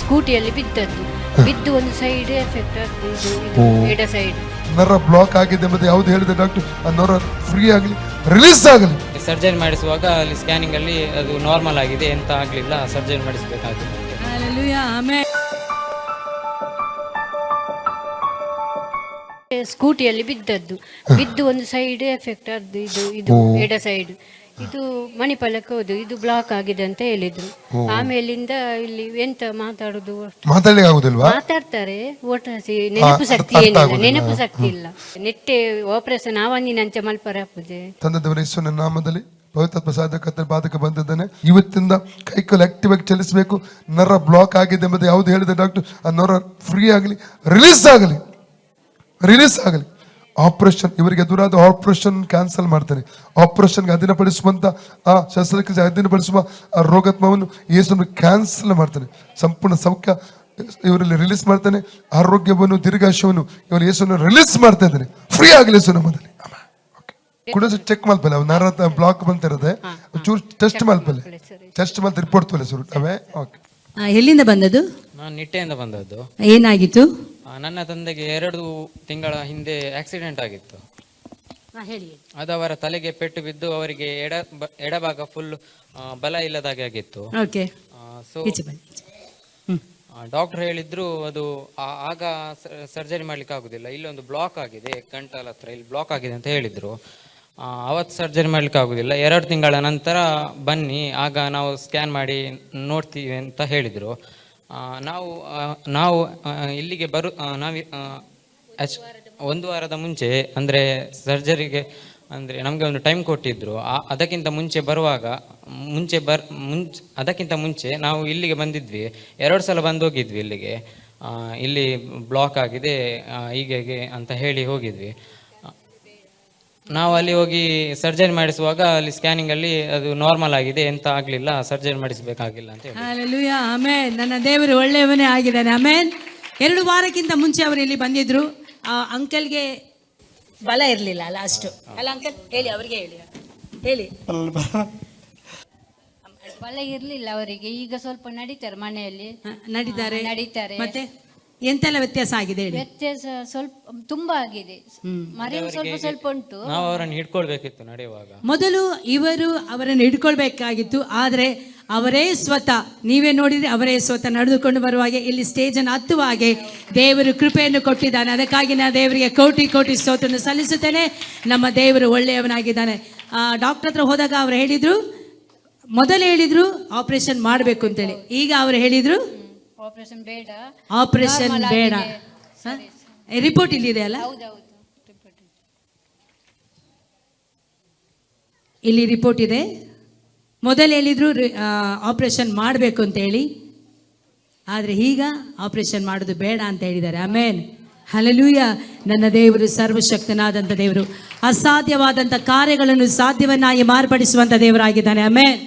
ಸ್ಕೂಟಿಯಲ್ಲಿ ಬಿದ್ದದ್ದು. ಬಿದ್ದು ಒಂದು ಸೈಡ್ ಎಫೆಕ್ಟ್ ಆದ್ದು, ಇದು ಎಡ ಸೈಡ್ ನರ ಬ್ಲಾಕ್ ಆಗಿದೆ ಮತ್ತೆ ಯಾವ್ದು ಹೇಳಿದೆ ಡಾಕ್ಟರ್, ಆ ನರ ಫ್ರೀ ಆಗಲಿ, ರಿಲೀಸ್ ಆಗಲಿ. ಸರ್ಜರಿ ಮಾಡಿಸುವಾಗ ಅಲ್ಲಿ ಸ್ಕ್ಯಾನಿಂಗ್ ಅಲ್ಲಿ ಅದು ನಾರ್ಮಲ್ ಆಗಿದೆ, ಎಂತ ಆಗ್ಲಿಲ್ಲ, ಸರ್ಜರಿ ಮಾಡಿಸಬೇಕಾಗಿದೆ. Hallelujah, amen. ಸ್ಕೂಟಿಯಲ್ಲಿ ಬಿದ್ದದ್ದು. ಬಿದ್ದು ಒಂದು ಸೈಡ್ ಎಫೆಕ್ಟ್ ಆದ್ದು, ಇದು ಎಡ ಸೈಡ್. ಇದು ಮಣಿಪಾಲಕ್ಕೆ ಹೋದು, ಇದು ಬ್ಲಾಕ್ ಆಗಿದೆ ಅಂತ ಹೇಳಿದ್ರು. ಆಮೇಲಿಂದ ಇಲ್ಲಿ ಎಂತ ಮಾತಾಡುದು, ಮಾತಾಡ್ಲಿಕ್ಕೆ ಆಗುದಿಲ್ವಾ? ಮಾತಾಡ್ತಾರೆ, ಓಟಾಸಿ ನೆನಪು ಶಕ್ತಿ ಏನಿಲ್ಲ, ನೆನಪು ಶಕ್ತಿ ಇಲ್ಲ. ನೆಟ್ಟೆ ಆಪರೇಷನ್ ಆವನ್ನಿನಂಚ ಮಲ್ಪರ ಪೂಜೆ. ತಂದೆ ದೇವರ ಯೇಸುವಿನ ನಾಮದಲ್ಲಿ ಪವಿತ್ರಾತ್ಮ ಸಾಧಕ ಬಾಧಕ ಬಂದಿದ್ದಾನೆ. ಇವತ್ತಿಂದ ಕೈಕಾಲು ಆಕ್ಟಿವ್ ಆಗಿ ಚಲಿಸಬೇಕು. ನರ ಬ್ಲಾಕ್ ಆಗಿದೆ ಎಂಬುದು ಯಾವ್ದು ಹೇಳಿದೆ ಡಾಕ್ಟರ್, ಆ ನರ ಫ್ರೀ ಆಗಲಿ, ರಿಲೀಸ್ ಆಗಲಿ, ರಿಲೀಸ್ ಆಗಲಿ. ಆಪರೇಷನ್, ಇವರಿಗೆ ಎದುರಾದ ಆಪರೇಷನ್ ಕ್ಯಾನ್ಸಲ್ ಮಾಡ್ತಾನೆ. ಆಪರೇಷನ್ಗೆ ಅಧೀನಪಡಿಸುವಂತ ಆ ಶಸ್ತ್ರಕ್ರಿಯೆ ಅಧೀನಪಡಿಸುವ ಆ ರೋಗಾತ್ಮವನ್ನು ಯೇಸುವನ್ನು ಕ್ಯಾನ್ಸಲ್ ಮಾಡ್ತಾನೆ. ಸಂಪೂರ್ಣ ಸೌಖ್ಯ ಇವರಲ್ಲಿ ರಿಲೀಸ್ ಮಾಡ್ತಾನೆ. ಆರೋಗ್ಯವನ್ನು, ದೀರ್ಘಾಶವನ್ನು ಇವರು ಯೇಸುವನ್ನು ರಿಲೀಸ್ ಮಾಡ್ತಾ ಇದ್ದಾನೆ. ಫ್ರೀ ಆಗಲಿ ಯೇಸು ನಮ್ಮದಲ್ಲಿ. ಕೂಡ ಚೆಕ್ ಮಾಡ್ಪಲ್ಲ, ಅವು ನರ ಬ್ಲಾಕ್ ಬಂತಿರದೆ ಚೂರು ಟೆಸ್ಟ್ ಮಾಡ್ಪಲ್ಲ, ಟೆಸ್ಟ್ ಮಾಡ್ತಾ ರಿಪೋರ್ಟ್ ತೋಲೆ ಸುರು ಅವೇ. ಓಕೆ, ಎಲ್ಲಿಂದ ಬಂದದ್ದು? ನಾನು ನಿಟ್ಟೆಯಿಂದ ಬಂದದ್ದು. ಏನಾಗಿತ್ತು? ನನ್ನ ತಂದೆಗೆ 2 ತಿಂಗಳ ಹಿಂದೆ ಆಕ್ಸಿಡೆಂಟ್ ಆಗಿತ್ತು. ಅದು ಅವರ ತಲೆಗೆ ಪೆಟ್ಟು ಬಿದ್ದು ಅವರಿಗೆ ಎಡಭಾಗ ಫುಲ್ ಬಲ ಇಲ್ಲದಾಗೆ ಆಗಿತ್ತು. ಸೊ ಡಾಕ್ಟರ್ ಹೇಳಿದ್ರು ಅದು ಆಗ ಸರ್ಜರಿ ಮಾಡ್ಲಿಕ್ಕೆ ಆಗುದಿಲ್ಲ, ಇಲ್ಲೊಂದು ಬ್ಲಾಕ್ ಆಗಿದೆ ಗಂಟಲ ಹತ್ರ, ಇಲ್ಲಿ ಬ್ಲಾಕ್ ಆಗಿದೆ ಅಂತ ಹೇಳಿದ್ರು. ಅವತ್ತು ಸರ್ಜರಿ ಮಾಡ್ಲಿಕ್ಕೆ ಆಗುದಿಲ್ಲ, 2 ತಿಂಗಳ ನಂತರ ಬನ್ನಿ, ಆಗ ನಾವು ಸ್ಕ್ಯಾನ್ ಮಾಡಿ ನೋಡ್ತೀವಿ ಅಂತ ಹೇಳಿದ್ರು. ನಾವು ಇಲ್ಲಿಗೆ ನಾವು 1 ವಾರದ ಮುಂಚೆ ಅಂದರೆ ಸರ್ಜರಿಗೆ ಅಂದರೆ ನಮಗೆ ಒಂದು ಟೈಮ್ ಕೊಟ್ಟಿದ್ರು. ಅದಕ್ಕಿಂತ ಮುಂಚೆ ಬರುವಾಗ ಅದಕ್ಕಿಂತ ಮುಂಚೆ ನಾವು ಇಲ್ಲಿಗೆ ಬಂದಿದ್ವಿ, 2 ಸಲ ಬಂದು ಹೋಗಿದ್ವಿ ಇಲ್ಲಿಗೆ. ಇಲ್ಲಿ ಬ್ಲಾಕ್ ಆಗಿದೆ ಹೀಗೆ ಅಂತ ಹೇಳಿ ಹೋಗಿದ್ವಿ. ನಾವು ಅಲ್ಲಿ ಹೋಗಿ ಸರ್ಜರಿ ಮಾಡಿಸುವಾಗ ಅಲ್ಲಿ ಸ್ಕ್ಯಾನಿಂಗ್ ಅಲ್ಲಿ ಅದು ನಾರ್ಮಲ್ ಆಗಿದೆ, ಎಂತ ಆಗ್ಲಿಲ್ಲ, ಸರ್ಜರಿ ಮಾಡಿಸಬೇಕಾಗಿಲ್ಲ ಅಂತ ಹೇಳಿ. Hallelujah, amen. ನನ್ನ ದೇವರು ಒಳ್ಳೆಯವನೇ ಆಗಿದ್ದಾನೆ, ಆಮೆನ್. 2 ವಾರಕ್ಕಿಂತ ಮುಂಚೆ ಅವರು ಇಲ್ಲಿ ಬಂದಿದ್ರು. ಅಂಕಲ್ಗೆ ಬಲ ಇರಲಿಲ್ಲ ಅಲ್ಲ, ಅಷ್ಟು ಅಲ್ಲ ಅಂಕಲ್? ಹೇಳಿ, ಅವರಿಗೆ ಹೇಳಿ. ಬಲ ಇರ್ಲಿಲ್ಲ ಅವರಿಗೆ. ಈಗ ಸ್ವಲ್ಪ ನಡೀತಾರೆ, ಮನೆಯಲ್ಲಿ ನಡೀತಾರೆ. ಮತ್ತೆ ಎಂತೆಲ್ಲ ವ್ಯತ್ಯಾಸ ಆಗಿದೆ ಹೇಳಿ? ವ್ಯತ್ಯಾಸ ಸ್ವಲ್ಪ ತುಂಬಾ ಆಗಿದೆ. ಮರೆಯು ಸ್ವಲ್ಪ ಉಂಟು. ನಾವು ಅವರನ್ನು ಹಿಡ್ಕೊಳ್ಬೇಕಿತ್ತು ನಡೆಯುವಾಗ. ಮೊದಲು ಇವರು ಅವರನ್ನು ಹಿಡ್ಕೊಳ್ಬೇಕಾಗಿತ್ತು, ಆದರೆ ಅವರೇ ಸ್ವತಃ, ನೀವೇ ನೋಡಿದ್ರೆ ಅವರೇ ಸ್ವತಃ ನಡೆದುಕೊಂಡು ಬರುವಾಗ ಇಲ್ಲಿ ಸ್ಟೇಜನ್ನು ಹತ್ತುವ ಹಾಗೆ ದೇವರು ಕೃಪೆಯನ್ನು ಕೊಟ್ಟಿದ್ದಾನೆ. ಅದಕ್ಕಾಗಿ ನಾನು ದೇವರಿಗೆ ಕೋಟಿ ಕೋಟಿ ಸ್ತೋತ್ರವನ್ನು ಸಲ್ಲಿಸುತ್ತೇನೆ. ನಮ್ಮ ದೇವರು ಒಳ್ಳೆಯವನಾಗಿದ್ದಾನೆ. ಡಾಕ್ಟರ್ ಹತ್ರ ಹೋದಾಗ ಅವರು ಹೇಳಿದ್ರು, ಮೊದಲು ಹೇಳಿದ್ರು ಆಪರೇಷನ್ ಮಾಡಬೇಕು ಅಂತೇಳಿ. ಈಗ ಅವರು ಹೇಳಿದ್ರು ಆಪರೇಷನ್ ಬೇಡ, ಆಪರೇಷನ್ ಬೇಡ. ರಿಪೋರ್ಟ್ ಇಲ್ಲಿದೆ ಅಲ್ಲ, ಇಲ್ಲಿ ರಿಪೋರ್ಟ್ ಇದೆ. ಮೊದಲು ಹೇಳಿದ್ರು ಆಪರೇಷನ್ ಮಾಡಬೇಕು ಅಂತ ಹೇಳಿ, ಆದರೆ ಈಗ ಆಪರೇಷನ್ ಮಾಡೋದು ಬೇಡ ಅಂತ ಹೇಳಿದ್ದಾರೆ. Amen, hallelujah. ನನ್ನ ದೇವರು ಸರ್ವಶಕ್ತನಾದಂಥ ದೇವರು, ಅಸಾಧ್ಯವಾದಂಥ ಕಾರ್ಯಗಳನ್ನು ಸಾಧ್ಯವನ್ನಾಗಿ ಮಾರ್ಪಡಿಸುವಂಥ ದೇವರಾಗಿದ್ದಾನೆ. ಆಮೆನ್.